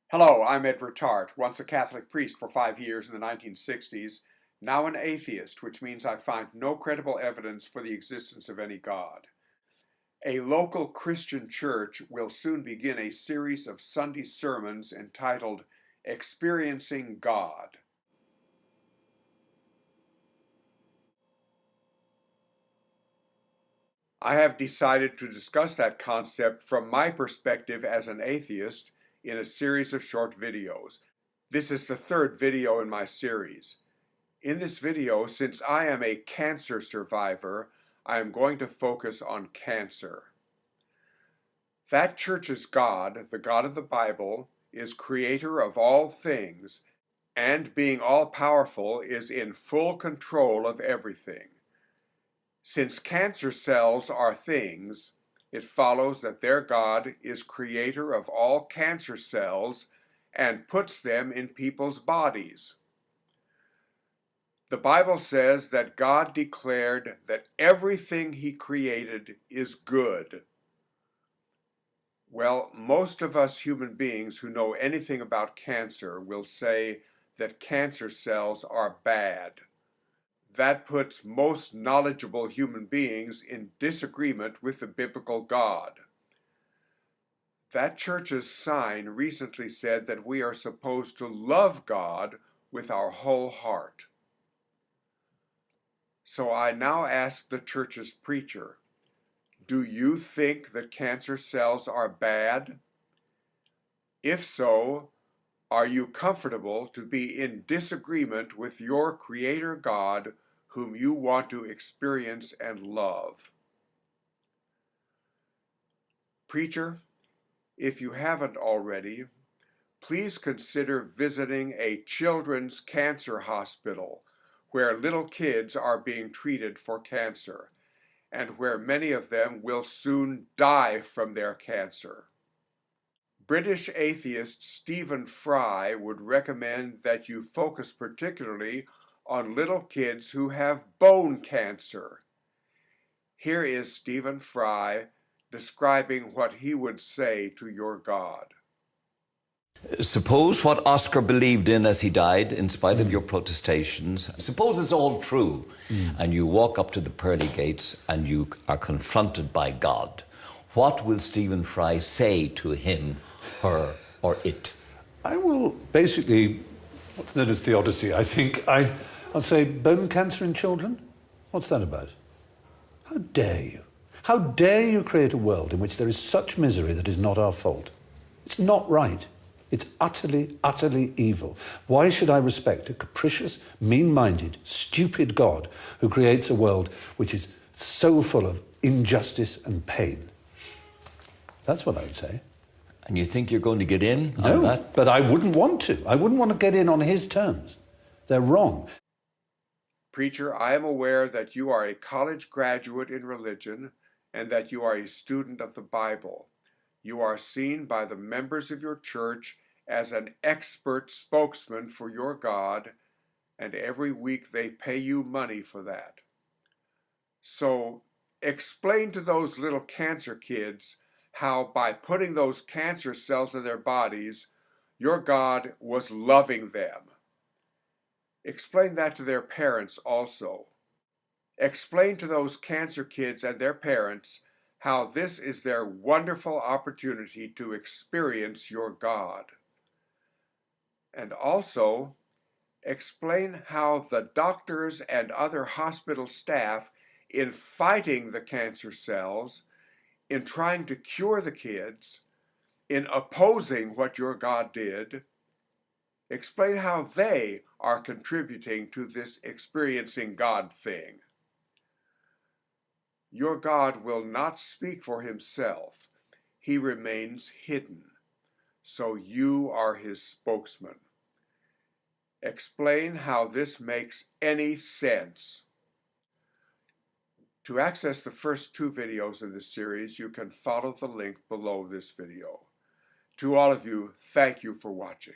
Hello, I'm ETarte, once a Catholic priest for 5 years in the 1960s, now an atheist, which means I find no credible evidence for the existence of any God. A local Christian church will soon begin a series of Sunday sermons entitled Experiencing God. I have decided to discuss that concept from my perspective as an atheist in a series of short videos. This is the third video in my series. In this video, since I am a cancer survivor, I am going to focus on cancer. That church's God, the God of the Bible, is creator of all things, and being all-powerful is in full control of everything. Since cancer cells are things, it follows that their God is creator of all cancer cells and puts them in people's bodies. The Bible says that God declared that everything He created is good. Well, most of us human beings who know anything about cancer will say that cancer cells are bad. That puts most knowledgeable human beings in disagreement with the biblical God. That church's sign recently said that we are supposed to love God with our whole heart. So I now ask the church's preacher, do you think that cancer cells are bad? If so, are you comfortable to be in disagreement with your Creator God whom you want to experience and love? Preacher, if you haven't already, please consider visiting a children's cancer hospital where little kids are being treated for cancer, and where many of them will soon die from their cancer. British atheist Stephen Fry would recommend that you focus particularly on little kids who have bone cancer. Here is Stephen Fry describing what he would say to your God. Suppose what Oscar believed in as he died, in spite of your protestations, suppose it's all true, and you walk up to the pearly gates and you are confronted by God. What will Stephen Fry say to him, her, or it? I will basically, what's known as theodicy, I think. I'll say, bone cancer in children? What's that about? How dare you? How dare you create a world in which there is such misery that is not our fault? It's not right. It's utterly, utterly evil. Why should I respect a capricious, mean-minded, stupid God who creates a world which is so full of injustice and pain? That's what I would say. And you think you're going to get in on that? No, but I wouldn't want to. I wouldn't want to get in on his terms. They're wrong. Preacher, I am aware that you are a college graduate in religion and that you are a student of the Bible. You are seen by the members of your church as an expert spokesman for your God, and every week they pay you money for that. So explain to those little cancer kids how by putting those cancer cells in their bodies, your God was loving them. Explain that to their parents also. Explain to those cancer kids and their parents how this is their wonderful opportunity to experience your God. And also, explain how the doctors and other hospital staff, in fighting the cancer cells, in trying to cure the kids, in opposing what your God did, explain how they are contributing to this experiencing God thing. Your God will not speak for himself. He remains hidden, so you are his spokesman. Explain how this makes any sense. To access the first 2 videos in this series, you can follow the link below this video. To all of you, thank you for watching.